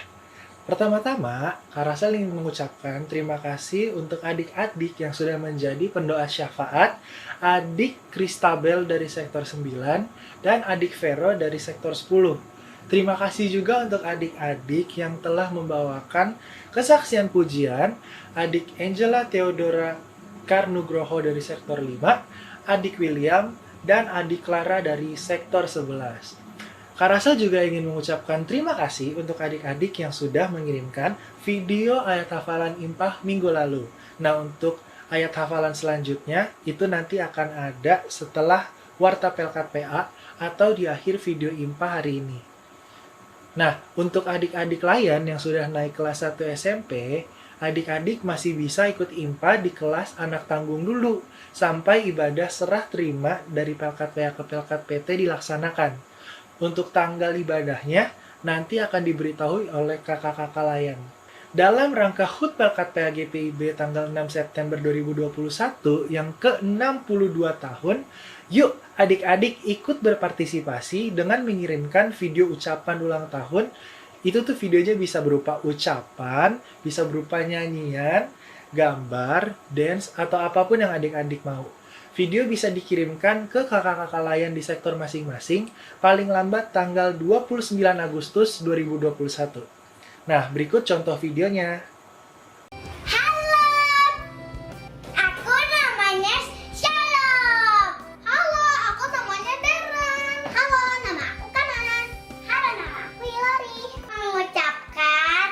Pertama-tama, Kak Rasel ingin mengucapkan terima kasih untuk adik-adik yang sudah menjadi pendoa syafaat, adik Kristabel dari sektor 9 dan adik Vero dari sektor 10. Terima kasih juga untuk adik-adik yang telah membawakan kesaksian pujian, adik Angela Theodora Karnugroho dari sektor 5, adik William, dan adik Clara dari sektor 11. Kak Rasel juga ingin mengucapkan terima kasih untuk adik-adik yang sudah mengirimkan video ayat hafalan impah minggu lalu. Nah, untuk ayat hafalan selanjutnya, itu nanti akan ada setelah Warta Pelkat PA atau di akhir video impah hari ini. Nah, untuk adik-adik lain yang sudah naik kelas 1 SMP, adik-adik masih bisa ikut IMPA di kelas anak tanggung dulu, sampai ibadah serah terima dari Pelkat PA ke Pelkat PT dilaksanakan. Untuk tanggal ibadahnya, nanti akan diberitahu oleh kakak-kakak lain. Dalam rangka HUT Pelkat PA GPIB tanggal 6 September 2021 yang ke-62 tahun, yuk adik-adik ikut berpartisipasi dengan mengirimkan video ucapan ulang tahun. Itu tuh videonya bisa berupa ucapan, bisa berupa nyanyian, gambar, dance, atau apapun yang adik-adik mau. Video bisa dikirimkan ke kakak-kakak lain di sektor masing-masing, paling lambat tanggal 29 Agustus 2021. Nah, berikut contoh videonya. Halo, aku namanya Shalom. Halo, aku namanya Darren. Halo, nama aku Kanan. Halo, nama aku Hilary. Mengucapkan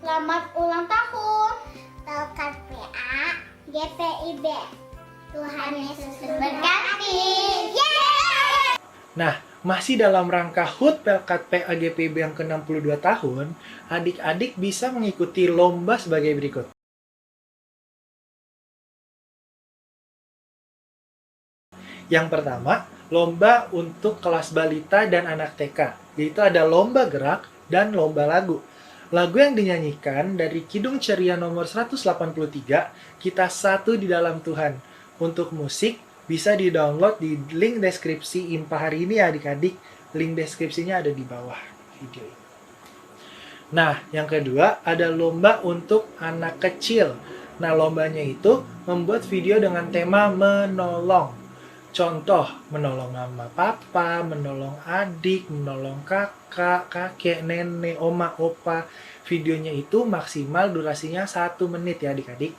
selamat ulang tahun Pelkat PA GPIB. Tuhan Yesus memberkati. Yeay! Nah, masih dalam rangka HUT Pelkat PA GPIB yang ke-62 tahun, adik-adik bisa mengikuti lomba sebagai berikut. Yang pertama, lomba untuk kelas balita dan anak TK, yaitu ada lomba gerak dan lomba lagu. Lagu yang dinyanyikan dari Kidung Ceria nomor 183, Kita Satu di Dalam Tuhan. Untuk musik, bisa di-download di link deskripsi IMPA hari ini ya adik-adik. Link deskripsinya ada di bawah video ini. Nah, yang kedua ada lomba untuk anak kecil. Nah, lombanya itu membuat video dengan tema menolong. Contoh, menolong mama papa, menolong adik, menolong kakak, kakek, nenek, oma, opa. Videonya itu maksimal durasinya 1 menit ya adik-adik.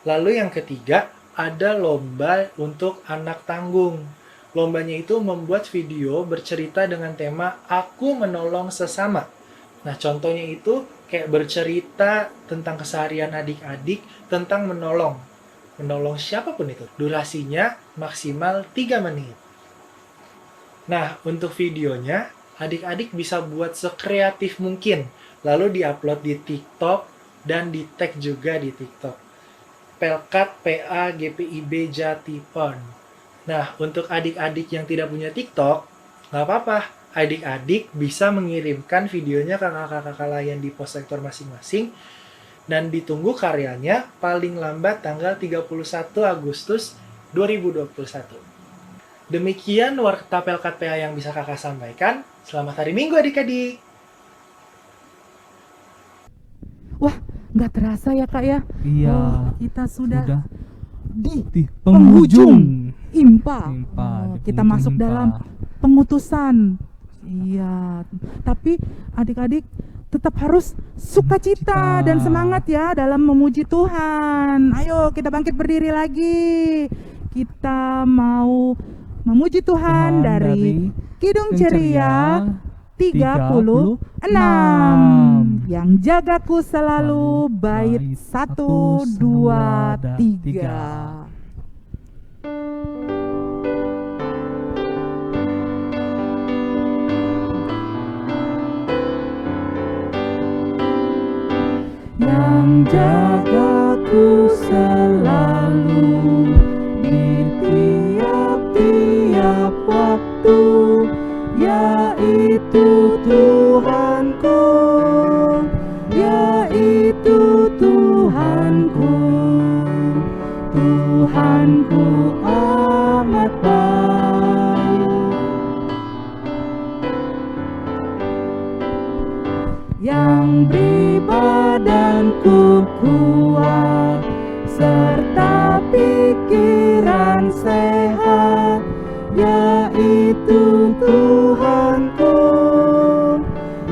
Lalu yang ketiga, ada lomba untuk anak tanggung. Lombanya itu membuat video bercerita dengan tema Aku Menolong Sesama. Nah, contohnya itu kayak bercerita tentang keseharian adik-adik, tentang menolong siapapun itu. Durasinya maksimal 3 menit. Nah, untuk videonya, adik-adik bisa buat sekreatif mungkin, lalu diupload di TikTok dan di tag juga di TikTok. Pelkat PA GPIB Jatipon. Nah, untuk adik-adik yang tidak punya TikTok, nggak apa-apa. Adik-adik bisa mengirimkan videonya ke kakak-kakak lain di pos sektor masing-masing, dan ditunggu karyanya paling lambat tanggal 31 Agustus 2021. Demikian Warta Pelkat PA yang bisa kakak sampaikan. Selamat hari Minggu adik-adik. Wah, nggak terasa ya kak ya? Iya. Oh, kita sudah di penghujung IMPA. di Kita penghujung masuk IMPA. dalam pengutusan. Iya, tapi adik-adik tetap harus sukacita dan semangat ya dalam memuji Tuhan. Ayo kita bangkit berdiri lagi. Kita mau memuji Tuhan dari Kidung Ceria 36. Yang jagaku selalu bait 1, 2, 3. Yang jagaku selalu di tiap-tiap waktu, yaitu Tuhanku, yaitu Tuhanku. Tuhanku amat baik, yang beri badanku kuat, serta pikiran sehat, yaitu Tuhanku,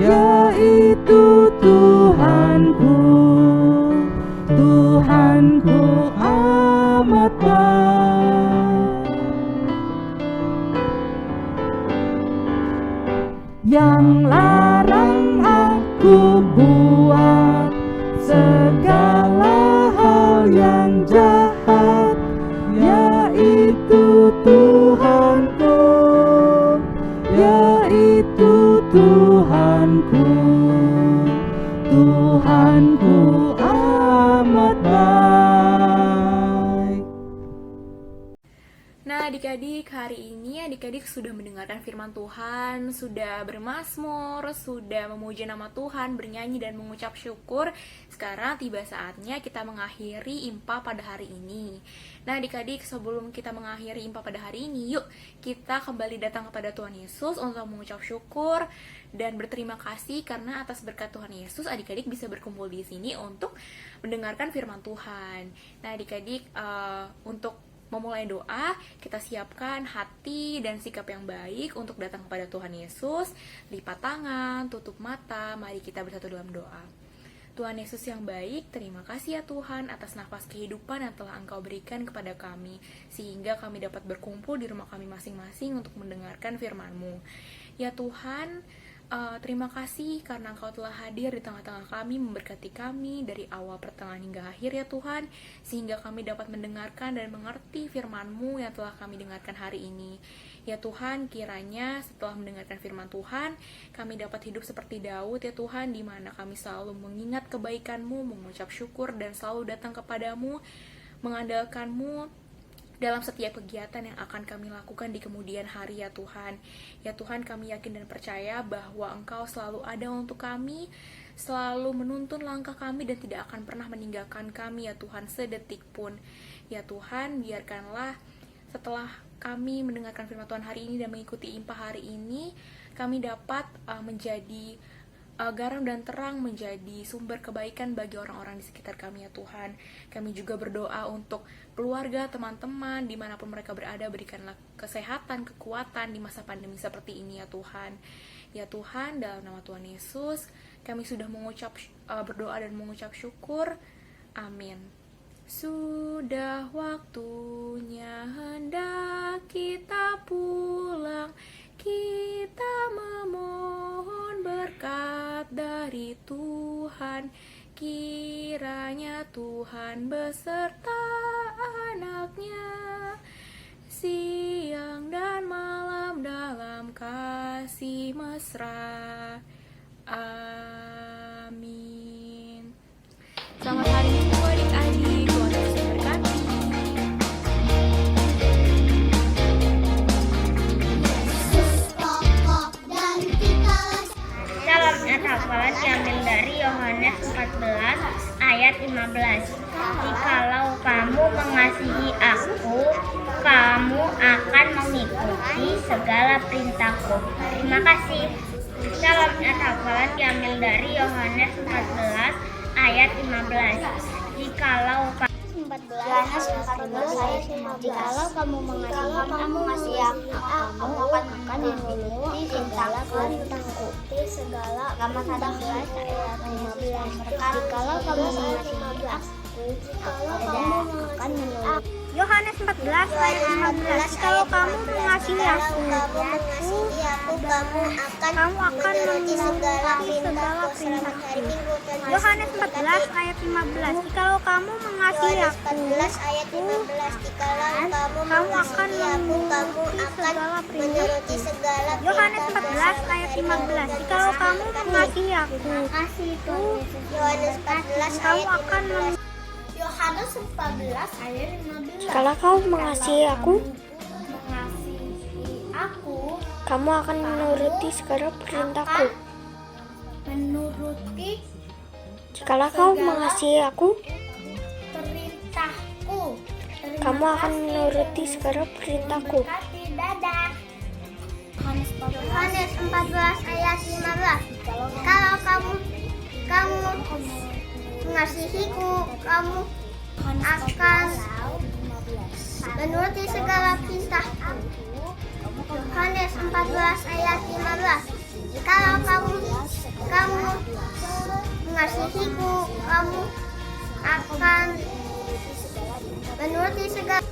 yaitu Tuhanku. Tuhanku amat baik, yang larang aku buat segala hal yang jahat, yaitu Tuhanku, yaitu Tuhanku. Tuhanku amat baik. Nah, adik-adik, hari ini adik-adik sudah mendengarkan firman Tuhan, sudah bermazmur, sudah memuji nama Tuhan, bernyanyi dan mengucap syukur. Sekarang tiba saatnya kita mengakhiri IMPA pada hari ini. Nah, adik-adik, sebelum kita mengakhiri IMPA pada hari ini, yuk kita kembali datang kepada Tuhan Yesus untuk mengucap syukur dan berterima kasih karena atas berkat Tuhan Yesus adik-adik bisa berkumpul di sini untuk mendengarkan firman Tuhan. Nah, adik-adik, untuk memulai doa, kita siapkan hati dan sikap yang baik untuk datang kepada Tuhan Yesus. Lipat tangan, tutup mata, mari kita bersatu dalam doa. Tuhan Yesus yang baik, terima kasih ya Tuhan atas nafas kehidupan yang telah Engkau berikan kepada kami, sehingga kami dapat berkumpul di rumah kami masing-masing untuk mendengarkan firman-Mu. Ya Tuhan, terima kasih karena Engkau telah hadir di tengah-tengah kami, memberkati kami dari awal, pertengahan hingga akhir ya Tuhan, sehingga kami dapat mendengarkan dan mengerti firman-Mu yang telah kami dengarkan hari ini. Ya Tuhan, kiranya setelah mendengarkan firman Tuhan, kami dapat hidup seperti Daud ya Tuhan, di mana kami selalu mengingat kebaikan-Mu, mengucap syukur dan selalu datang kepada-Mu, mengandalkan-Mu dalam setiap kegiatan yang akan kami lakukan di kemudian hari ya Tuhan. Ya Tuhan, kami yakin dan percaya bahwa Engkau selalu ada untuk kami, selalu menuntun langkah kami dan tidak akan pernah meninggalkan kami ya Tuhan sedetik pun. Ya Tuhan, biarkanlah setelah kami mendengarkan firman Tuhan hari ini dan mengikuti IMPA hari ini, kami dapat menjadi garam dan terang, menjadi sumber kebaikan bagi orang-orang di sekitar kami ya Tuhan. Kami juga berdoa untuk keluarga, teman-teman, dimanapun mereka berada, berikanlah kesehatan, kekuatan di masa pandemi seperti ini ya Tuhan. Ya Tuhan, dalam nama Tuhan Yesus, kami sudah berdoa dan mengucap syukur. Amin. Sudah waktunya hendak kita pulang, kita memohon berkat dari Tuhan Tuhan, kiranya Tuhan beserta anak-Nya, siang dan malam dalam kasih mesra. Amin. Selamat hari Minggu adik-adik, Tuhan Yesus memberkati. Salam hafalan diambil dari Yohanes 14 ayat 15. Jikalau kamu mengasihi aku, kamu akan mengikuti segala perintahku. Terima kasih. Salam hafalan diambil dari Yohanes 14 ayat 15. Jikalau Yohanes 14 ayat 15. Jikalau kamu mengasihi aku, kamu akan mengikuti segala perintahku. Yohanes 14 ayat 15. Jikalau kamu mengasihi aku, akan mengikuti. Yohanes 14 ayat 15. Jikalau kamu mengasihi aku, kamu akan mengikuti segala perintahku. Yohanes 14 ayat 15. Jikalau kamu mengasihi aku, kamu akan mengikuti segala perintahku. Yohanes 14 ayat 15. Jikalau kamu mengasihi aku, kamu akan Yohanes 14 ayat 15. Kalau kau mengasihi aku, kamu akan menuruti segala perintahku. Jikalau kau mengasihi aku, kamu akan menuruti segala perintahku. Dadah. Yohanes 14 ayat 15. Kalau kamu mengasihiku, kamu akan menuruti segala perintahku. Yohanes 14 ayat 15. Kalau kamu mengasihiku, kamu akan menuruti segala.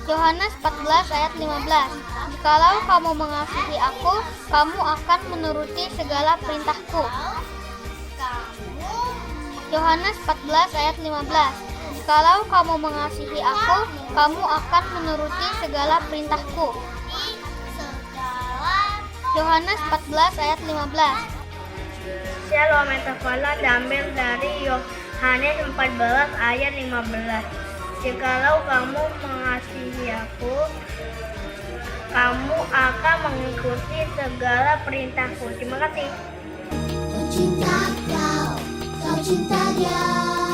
Yohanes 14 ayat 15. Jikalau kamu mengasihi aku, kamu akan menuruti segala perintahku. Yohanes 14 ayat 15. Jikalau kamu mengasihi aku, kamu akan menuruti segala perintahku. Yohanes 14 ayat 15. Shalom metafola diambil dari Yohanes 14 ayat 15. Jikalau kamu mengasihi aku, kamu akan mengikuti segala perintahku. Terima kasih. Kau cinta dia.